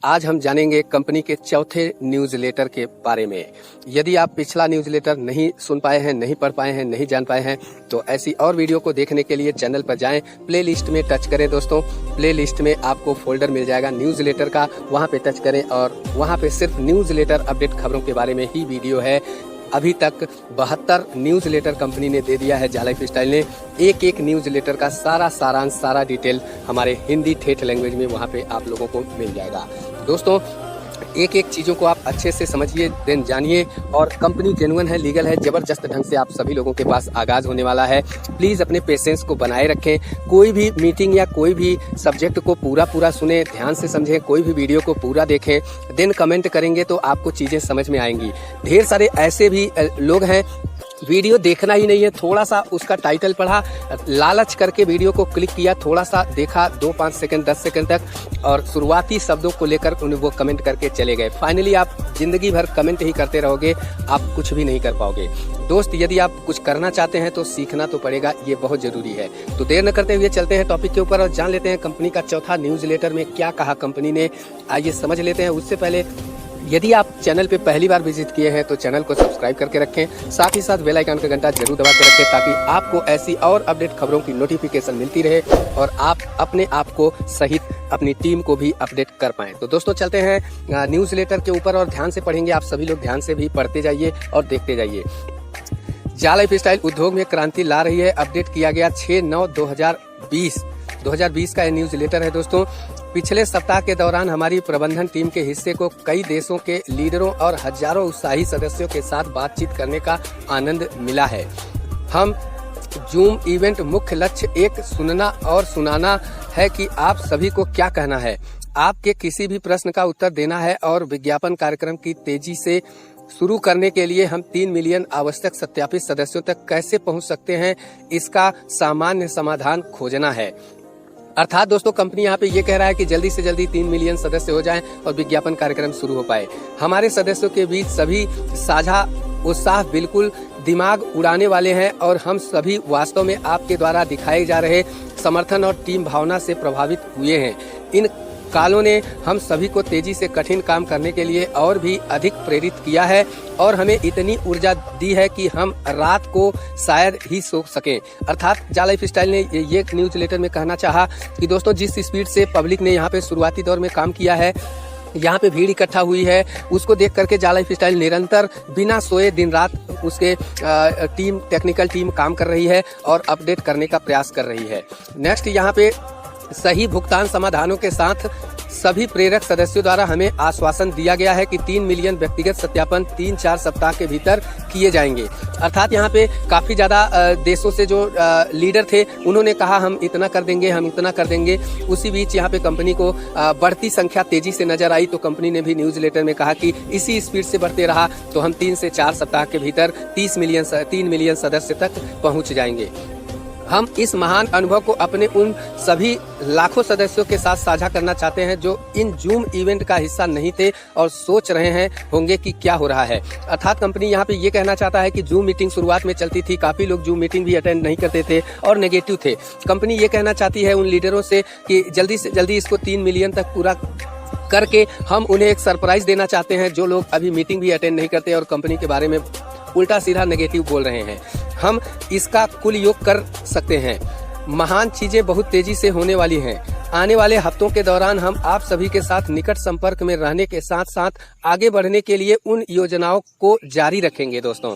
आज हम जानेंगे कंपनी के चौथे न्यूज़लेटर के बारे में। यदि आप पिछला न्यूज़लेटर नहीं सुन पाए हैं, नहीं पढ़ पाए हैं, नहीं जान पाए हैं, तो ऐसी और वीडियो को देखने के लिए चैनल पर जाएं, प्लेलिस्ट में टच करें दोस्तों। प्लेलिस्ट में आपको फोल्डर मिल जाएगा न्यूज़लेटर का, वहां पे टच करें और वहां पे सिर्फ न्यूज़लेटर अपडेट खबरों के बारे में ही वीडियो है। अभी तक 72 न्यूज़लेटर कंपनी ने दे दिया है जा लाइफ स्टाइल ने। एक एक न्यूज़लेटर का सारा सारांश, सारा डिटेल हमारे हिंदी ठेठ लैंग्वेज में वहाँ पे आप लोगों को मिल जाएगा। दोस्तों, एक एक चीज़ों को आप अच्छे से समझिए, देन जानिए। और कंपनी जेन्युइन है, लीगल है, ज़बरदस्त ढंग से आप सभी लोगों के पास आगाज़ होने वाला है। प्लीज़ अपने पेशेंस को बनाए रखें। कोई भी मीटिंग या कोई भी सब्जेक्ट को पूरा सुने, ध्यान से समझें। कोई भी वीडियो को पूरा देखें, देन कमेंट करेंगे तो आपको चीज़ें समझ में आएंगी। ढेर सारे ऐसे भी लोग हैं, वीडियो देखना ही नहीं है, थोड़ा सा उसका टाइटल पढ़ा, लालच करके वीडियो को क्लिक किया, थोड़ा सा देखा 2-5 सेकंड 10 सेकंड तक, और शुरुआती शब्दों को लेकर उन्हें वो कमेंट करके चले गए। फाइनली आप जिंदगी भर कमेंट ही करते रहोगे, आप कुछ भी नहीं कर पाओगे। दोस्त, यदि आप कुछ करना चाहते हैं तो सीखना तो पड़ेगा, ये बहुत जरूरी है। तो देर न करते हुए चलते हैं टॉपिक के ऊपर और जान लेते हैं कंपनी का चौथा न्यूज़लेटर में क्या कहा कंपनी ने। आइए समझ लेते हैं। उससे पहले यदि आप चैनल पे पहली बार विजिट किए हैं तो चैनल को सब्सक्राइब करके रखें, साथ ही साथ बेल आइकन का घंटा जरूर दबा के रखें, ताकि आपको ऐसी और अपडेट खबरों की नोटिफिकेशन मिलती रहे और आप अपने आप को सहित अपनी टीम को भी अपडेट कर पाएं। तो दोस्तों, चलते हैं न्यूज़लेटर के ऊपर और ध्यान से पढ़ेंगे। आप सभी लोग ध्यान से भी पढ़ते जाइए और देखते जाइए। जा लाइफ स्टाइल उद्योग में क्रांति ला रही है, अपडेट किया गया 6/9/2020 का ये न्यूज़लेटर है। दोस्तों, पिछले सप्ताह के दौरान हमारी प्रबंधन टीम के हिस्से को कई देशों के लीडरों और हजारों उत्साही सदस्यों के साथ बातचीत करने का आनंद मिला है। हम जूम इवेंट मुख्य लक्ष्य एक सुनना और सुनाना है कि आप सभी को क्या कहना है, आपके किसी भी प्रश्न का उत्तर देना है और विज्ञापन कार्यक्रम की तेजी से शुरू करने के लिए हम 3 मिलियन आवश्यक सत्यापित सदस्यों तक कैसे पहुंच सकते हैं, इसका सामान्य समाधान खोजना है। अर्थात दोस्तों, कंपनी यहाँ पे ये कह रहा है कि जल्दी से जल्दी 3 मिलियन सदस्य हो जाएं और विज्ञापन कार्यक्रम शुरू हो पाए। हमारे सदस्यों के बीच सभी साझा उत्साह बिल्कुल दिमाग उड़ाने वाले हैं और हम सभी वास्तव में आपके द्वारा दिखाए जा रहे समर्थन और टीम भावना से प्रभावित हुए हैं। इन कालों ने हम सभी को तेजी से कठिन काम करने के लिए और भी अधिक प्रेरित किया है और हमें इतनी ऊर्जा दी है कि हम रात को शायद ही सो सकें। अर्थात जा लाइफ स्टाइल ने ये न्यूज़लेटर में कहना चाहा कि दोस्तों, जिस स्पीड से पब्लिक ने यहाँ पे शुरुआती दौर में काम किया है, यहाँ पे भीड़ इकट्ठा हुई है, उसको देख करके जा लाइफ स्टाइल निरंतर बिना सोए दिन रात उसके टेक्निकल टीम काम कर रही है और अपडेट करने का प्रयास कर रही है। नेक्स्ट, यहाँ पे सही भुगतान समाधानों के साथ सभी प्रेरक सदस्यों द्वारा हमें आश्वासन दिया गया है कि 3 मिलियन व्यक्तिगत सत्यापन 3-4 सप्ताह के भीतर किए जाएंगे। अर्थात यहाँ पे काफी ज्यादा देशों से जो लीडर थे, उन्होंने कहा हम इतना कर देंगे, हम इतना कर देंगे। उसी बीच यहाँ पे कंपनी को बढ़ती संख्या तेजी से नजर आई, तो कंपनी ने भी न्यूज़लेटर में कहा कि इसी स्पीड से बढ़ते रहा तो हम 3 से 4 सप्ताह के भीतर 3 मिलियन सदस्य तक पहुँच जाएंगे। हम इस महान अनुभव को अपने उन सभी लाखों सदस्यों के साथ साझा करना चाहते हैं जो इन जूम इवेंट का हिस्सा नहीं थे और सोच रहे हैं होंगे कि क्या हो रहा है। अर्थात कंपनी यहाँ पे ये कहना चाहता है कि जूम मीटिंग शुरुआत में चलती थी, काफी लोग जूम मीटिंग भी अटेंड नहीं करते थे और नेगेटिव थे। कंपनी ये कहना चाहती है उन लीडरों से कि जल्दी से जल्दी इसको 3 मिलियन तक पूरा करके हम उन्हें एक सरप्राइज देना चाहते हैं, जो लोग अभी मीटिंग भी अटेंड नहीं करते और कंपनी के बारे में उल्टा सीधा नेगेटिव बोल रहे हैं। हम इसका कुल योग कर सकते हैं। महान चीजें बहुत तेजी से होने वाली हैं। आने वाले हफ्तों के दौरान हम आप सभी के साथ निकट संपर्क में रहने के साथ साथ आगे बढ़ने के लिए उन योजनाओं को जारी रखेंगे। दोस्तों,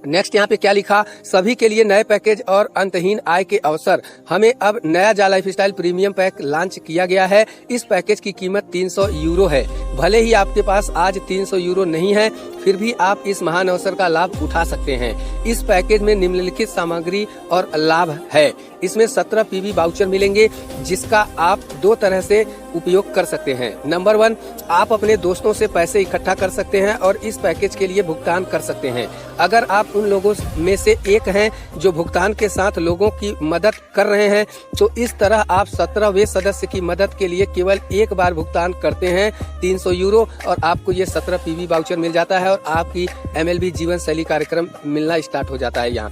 नेक्स्ट यहाँ पे क्या लिखा, सभी के लिए नए पैकेज और अंतहीन आय के अवसर। हमें अब नया जा life style premium pack launch किया गया है। इस पैकेज की कीमत 300 यूरो है। भले ही आपके पास आज 300 यूरो नहीं है, फिर भी आप इस महान अवसर का लाभ उठा सकते हैं। इस पैकेज में निम्नलिखित सामग्री और लाभ है। इसमें 17 पीवी वाउचर मिलेंगे, जिसका आप 2 तरह से उपयोग कर सकते हैं। नंबर 1, आप अपने दोस्तों से पैसे इकट्ठा कर सकते हैं और इस पैकेज के लिए भुगतान कर सकते हैं। अगर आप उन लोगों में से एक हैं जो भुगतान के साथ लोगों की मदद कर रहे हैं, तो इस तरह आप 17वें सदस्य की मदद के लिए केवल एक बार भुगतान करते हैं 300 यूरो और आपको ये 17 पीवी वाउचर मिल जाता है और आपकी MLB जीवन शैली कार्यक्रम मिलना स्टार्ट हो जाता है। यहाँ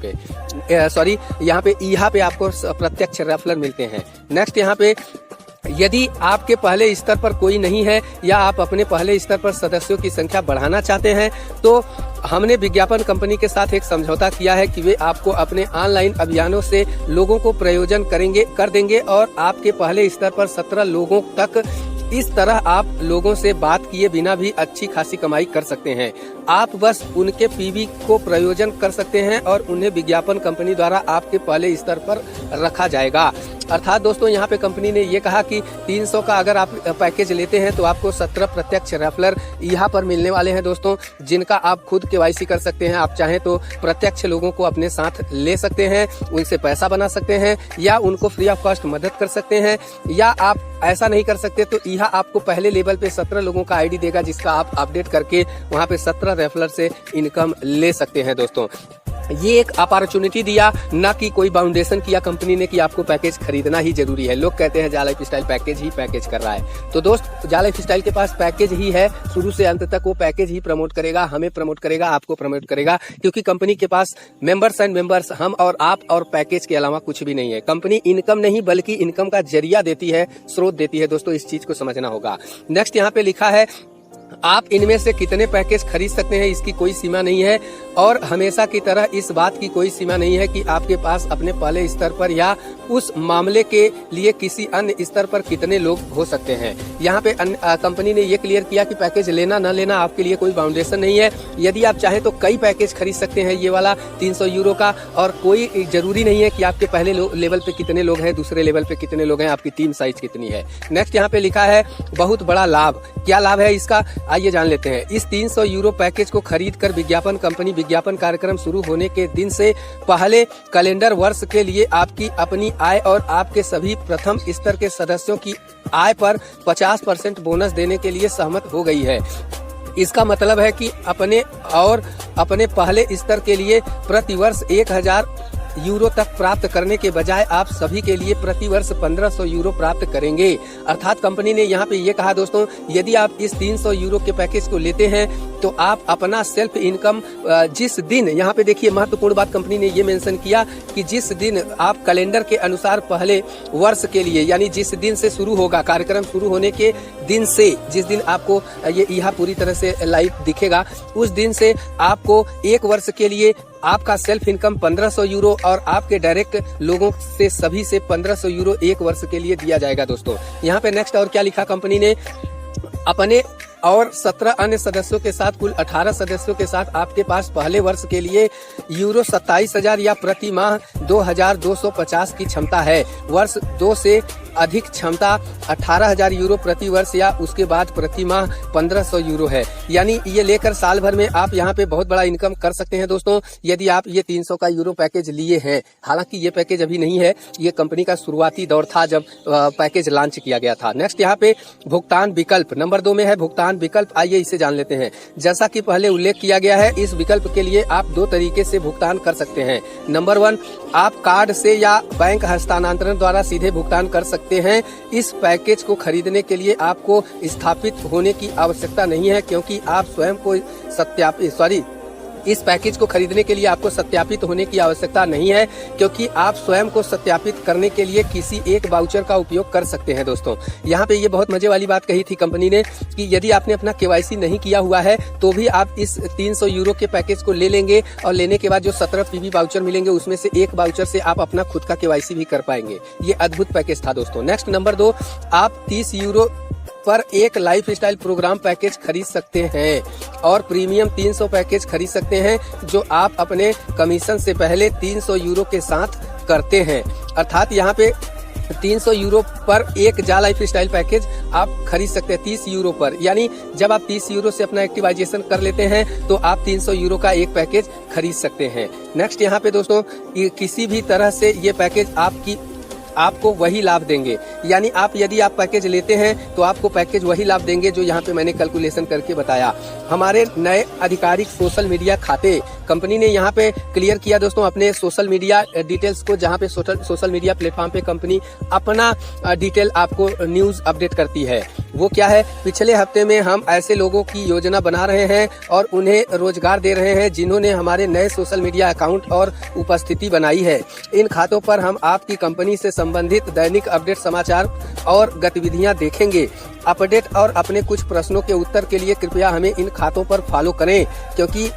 पे आपको प्रत्यक्ष रेफरल मिलते हैं। नेक्स्ट यहाँ पे यदि आपके पहले स्तर पर कोई नहीं है या आप अपने पहले स्तर पर सदस्यों की संख्या बढ़ाना चाहते हैं तो हमने विज्ञापन कंपनी के साथ एक समझौता किया है कि वे आपको अपने ऑनलाइन अभियानों से लोगों को प्रयोजन कर देंगे और आपके पहले स्तर पर 17 लोगों तक इस तरह आप लोगों से बात किए बिना भी अच्छी खासी कमाई कर सकते हैं। आप बस उनके पीवी को प्रयोजन कर सकते हैं और उन्हें विज्ञापन कंपनी द्वारा आपके पहले स्तर पर रखा जाएगा। अर्थात दोस्तों यहाँ पे कंपनी ने ये कहा कि 300 का अगर आप पैकेज लेते हैं तो आपको 17 प्रत्यक्ष रेफरर यहाँ पर मिलने वाले हैं दोस्तों, जिनका आप खुद केवाईसी कर सकते हैं। आप चाहें तो प्रत्यक्ष लोगों को अपने साथ ले सकते हैं, उनसे पैसा बना सकते हैं या उनको फ्री ऑफ कॉस्ट मदद कर सकते हैं, या आप ऐसा नहीं कर सकते तो यहाँ आपको पहले लेवल पे 17 लोगों का आईडी देगा जिसका आप अपडेट करके वहाँ पे 17 रेफरर से इनकम ले सकते हैं। दोस्तों ये एक अपॉर्चुनिटी दिया, ना कि कोई बाउंडेशन किया कंपनी ने कि आपको पैकेज खरीदना ही जरूरी है। लोग कहते हैं जा लाइफ स्टाइल पैकेज ही पैकेज कर रहा है, तो दोस्त जा लाइफ स्टाइल के पास पैकेज ही है, शुरू से अंत तक वो पैकेज ही प्रमोट करेगा, हमें प्रमोट करेगा, आपको प्रमोट करेगा, क्योंकि कंपनी के पास मेंबर्स एंड मेंबर्स हम और आप और पैकेज के अलावा कुछ भी नहीं है। कंपनी इनकम नहीं बल्कि इनकम का जरिया देती है, स्रोत देती है। दोस्तों इस चीज को समझना होगा। नेक्स्ट यहाँ पे लिखा है आप इनमें से कितने पैकेज खरीद सकते हैं, इसकी कोई सीमा नहीं है और हमेशा की तरह इस बात की कोई सीमा नहीं है कि आपके पास अपने पहले स्तर पर या उस मामले के लिए किसी अन्य स्तर पर कितने लोग हो सकते हैं। यहाँ पे कंपनी ने ये क्लियर किया कि पैकेज लेना न लेना आपके लिए कोई बाउंडेशन नहीं है। यदि आप चाहें तो कई पैकेज खरीद सकते हैं, ये वाला 300 यूरो का, और कोई जरूरी नहीं है कि आपके पहले लेवल पे कितने लोग हैं, दूसरे लेवल पे कितने लोग हैं, आपकी टीम साइज कितनी है। नेक्स्ट यहाँ पे लिखा है बहुत बड़ा लाभ। क्या लाभ है इसका, आइए जान लेते हैं। इस 300 यूरो पैकेज को खरीद कर विज्ञापन कंपनी विज्ञापन कार्यक्रम शुरू होने के दिन से पहले कैलेंडर वर्ष के लिए आपकी अपनी आय और आपके सभी प्रथम स्तर के सदस्यों की आय पर 50% बोनस देने के लिए सहमत हो गई है। इसका मतलब है कि अपने पहले स्तर के लिए प्रतिवर्ष 1000 यूरो तक प्राप्त करने के बजाय आप सभी के लिए प्रतिवर्ष 1500 यूरो प्राप्त करेंगे। अर्थात कंपनी ने यहाँ पे ये कहा दोस्तों, यदि आप इस 300 यूरो के पैकेज को लेते हैं तो आप अपना सेल्फ इनकम जिस दिन, यहाँ पे देखिए महत्वपूर्ण बात कंपनी ने ये मेंशन किया कि जिस दिन आप कैलेंडर के अनुसार पहले वर्ष के लिए, यानी जिस दिन से शुरू होगा कार्यक्रम, शुरू होने के दिन से जिस दिन आपको ये यहाँ पूरी तरह से लाइव दिखेगा, उस दिन से आपको एक वर्ष के लिए आपका सेल्फ इनकम 1500 यूरो और आपके डायरेक्ट लोगों से सभी से 1500 यूरो एक वर्ष के लिए दिया जाएगा। दोस्तों यहाँ पे नेक्स्ट और क्या लिखा कंपनी ने, अपने और 17 अन्य सदस्यों के साथ कुल 18 सदस्यों के साथ आपके पास पहले वर्ष के लिए यूरो 27,000 या प्रति माह 2,250 की क्षमता है। वर्ष 2 से अधिक क्षमता 18,000 यूरो प्रति वर्ष या उसके बाद प्रति माह 1500 यूरो है। यानी ये लेकर साल भर में आप यहाँ पे बहुत बड़ा इनकम कर सकते हैं दोस्तों, यदि आप ये 300 का यूरो पैकेज लिए हैं। हालांकि ये पैकेज अभी नहीं है, ये कंपनी का शुरुआती दौर था जब पैकेज लॉन्च किया गया था। नेक्स्ट यहाँ पे भुगतान विकल्प नंबर 2 में है भुगतान विकल्प। आइए इसे जान लेते हैं। जैसा कि पहले उल्लेख किया गया है, इस विकल्प के लिए आप 2 तरीके से भुगतान कर सकते हैं। नंबर 1, आप कार्ड से या बैंक हस्तांतरण द्वारा सीधे भुगतान कर सकते हैं। इस पैकेज को खरीदने के लिए आपको स्थापित होने की आवश्यकता नहीं है, क्योंकि आप स्वयं को इस पैकेज को खरीदने के लिए आपको सत्यापित होने की आवश्यकता नहीं है, क्योंकि आप स्वयं को सत्यापित करने के लिए किसी एक वाउचर का उपयोग कर सकते हैं। दोस्तों यहाँ पे ये बहुत मजे वाली बात कही थी कंपनी ने कि यदि आपने अपना केवाईसी नहीं किया हुआ है तो भी आप इस 300 यूरो के पैकेज को ले लेंगे और लेने के बाद जो 17 पीवी वाउचर मिलेंगे उसमें से एक वाउचर से आप अपना खुद का केवाईसी भी कर पाएंगे। ये अद्भुत पैकेज था दोस्तों। नेक्स्ट नंबर 2, आप 30 यूरो पर एक लाइफ स्टाइल प्रोग्राम पैकेज खरीद सकते हैं और प्रीमियम 300 पैकेज खरीद सकते हैं, जो आप अपने कमीशन से पहले 300 यूरो के साथ करते हैं। अर्थात यहाँ पे 300 यूरो पर एक जा लाइफ स्टाइल पैकेज आप खरीद सकते हैं 30 यूरो पर। यानी जब आप 30 यूरो से अपना एक्टिवाइजेशन कर लेते हैं तो आप 300 यूरो का एक पैकेज खरीद सकते हैं। नेक्स्ट यहाँ पे दोस्तों, किसी भी तरह से ये पैकेज आपको वही लाभ देंगे। यानी यदि आप पैकेज लेते हैं तो आपको पैकेज वही लाभ देंगे जो यहाँ पे मैंने कैलकुलेशन करके बताया। हमारे नए आधिकारिक सोशल मीडिया खाते कंपनी ने यहाँ पे क्लियर किया दोस्तों अपने सोशल मीडिया डिटेल्स को, जहाँ पे सोशल मीडिया प्लेटफॉर्म पे कंपनी अपना डिटेल आपको न्यूज अपडेट करती है। वो क्या है? पिछले हफ्ते में हम ऐसे लोगों की योजना बना रहे हैं और उन्हें रोजगार दे रहे हैं जिन्होंने हमारे नए सोशल मीडिया अकाउंट और उपस्थिति बनाई है। इन खातों पर हम आपकी कंपनी से संबंधित दैनिक अपडेट समाचार और गतिविधियां देखेंगे। अपडेट और अपने कुछ प्रश्नों के उत्तर के लिए कृपया हमें इन खातों पर फॉलो करें, क्योंकि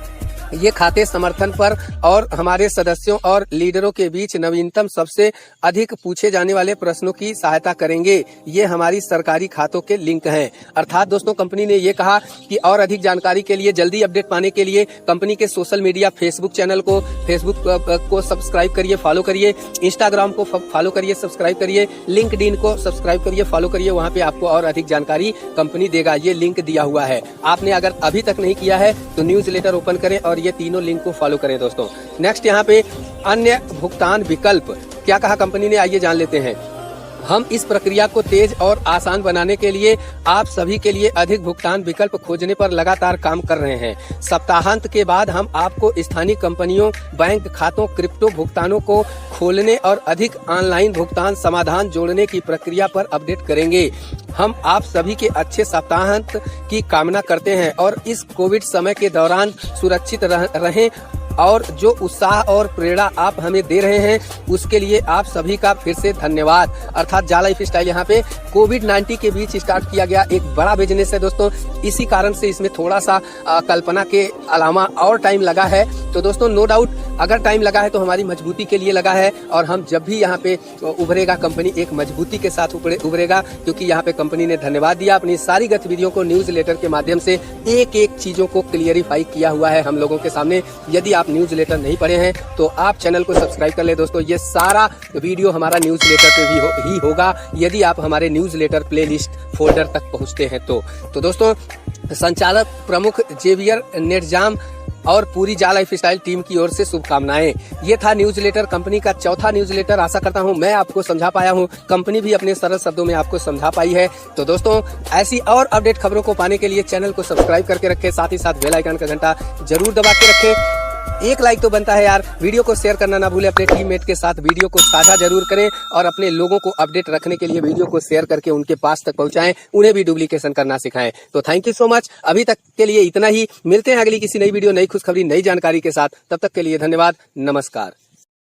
ये खाते समर्थन पर और हमारे सदस्यों और लीडरों के बीच नवीनतम सबसे अधिक पूछे जाने वाले प्रश्नों की सहायता करेंगे। ये हमारी सरकारी खातों के लिंक हैं। अर्थात दोस्तों, कंपनी ने ये कहा कि और अधिक जानकारी के लिए, जल्दी अपडेट पाने के लिए कंपनी के सोशल मीडिया फेसबुक चैनल को सब्सक्राइब करिए, फॉलो करिए, इंस्टाग्राम को फॉलो करिए, सब्सक्राइब करिए, लिंक्डइन को सब्सक्राइब करिए, फॉलो करिए। वहाँ पे आपको और अधिक जानकारी कंपनी देगा। ये लिंक दिया हुआ है। आपने अगर अभी तक नहीं किया है तो न्यूज लेटर ओपन करें और ये तीनों लिंक को फॉलो करें दोस्तों। नेक्स्ट यहाँ पे अन्य भुगतान विकल्प क्या कहा कंपनी ने, आइए जान लेते हैं। हम इस प्रक्रिया को तेज और आसान बनाने के लिए आप सभी के लिए अधिक भुगतान विकल्प खोजने पर लगातार काम कर रहे हैं। सप्ताहांत के बाद हम आपको स्थानीय कंपनियों, बैंक खातों, क्रिप्टो भुगतानों को खोलने और अधिक ऑनलाइन भुगतान समाधान जोड़ने की प्रक्रिया पर अपडेट करेंगे। हम आप सभी के अच्छे सप्ताहांत की कामना करते हैं और इस कोविड समय के दौरान सुरक्षित रहें और जो उत्साह और प्रेरणा आप हमें दे रहे हैं उसके लिए आप सभी का फिर से धन्यवाद। अर्थात जा लाइफ स्टाइल यहाँ पे कोविड-19 के बीच स्टार्ट किया गया एक बड़ा बिजनेस है दोस्तों। इसी कारण से इसमें थोड़ा सा कल्पना के अलावा और टाइम लगा है। तो दोस्तों, नो डाउट अगर टाइम लगा है तो हमारी मजबूती के लिए लगा है और हम जब भी यहाँ पे उभरेगा कंपनी एक मजबूती के साथ उभरेगा, क्योंकि यहाँ पे कंपनी ने धन्यवाद दिया। अपनी सारी गतिविधियों को न्यूज लेटर के माध्यम से एक एक चीजों को क्लियरिफाई किया हुआ है हम लोगों के सामने। यदि आप न्यूज लेटर नहीं पढ़े हैं तो आप चैनल को सब्सक्राइब कर ले दोस्तों। ये सारा वीडियो हमारा न्यूज लेटर पे भी होगा यदि आप हमारे न्यूज लेटर प्लेलिस्ट फोल्डर तक पहुंचते हैं तो दोस्तों, संचालक प्रमुख जेवियर नेटजाम और पूरी जा लाइफ स्टाइल टीम की ओर से शुभकामनाएं। ये था न्यूज लेटर, कंपनी का चौथा न्यूज लेटर। आशा करता हूं मैं आपको समझा पाया हूं, कंपनी भी अपने सरल शब्दों में आपको समझा पाई है। तो दोस्तों, ऐसी और अपडेट खबरों को पाने के लिए चैनल को सब्सक्राइब करके रखें, साथ ही साथ बेल आइकन का घंटा जरूर दबा के रखें। एक लाइक तो बनता है यार। वीडियो को शेयर करना ना भूलें, अपने टीममेट के साथ वीडियो को साझा जरूर करें और अपने लोगों को अपडेट रखने के लिए वीडियो को शेयर करके उनके पास तक पहुंचाएं, उन्हें भी डुप्लीकेशन करना सिखाएं। तो थैंक यू सो मच। अभी तक के लिए इतना ही। मिलते हैं अगली किसी नई वीडियो, नई खुशखबरी, नई जानकारी के साथ। तब तक के लिए धन्यवाद। नमस्कार।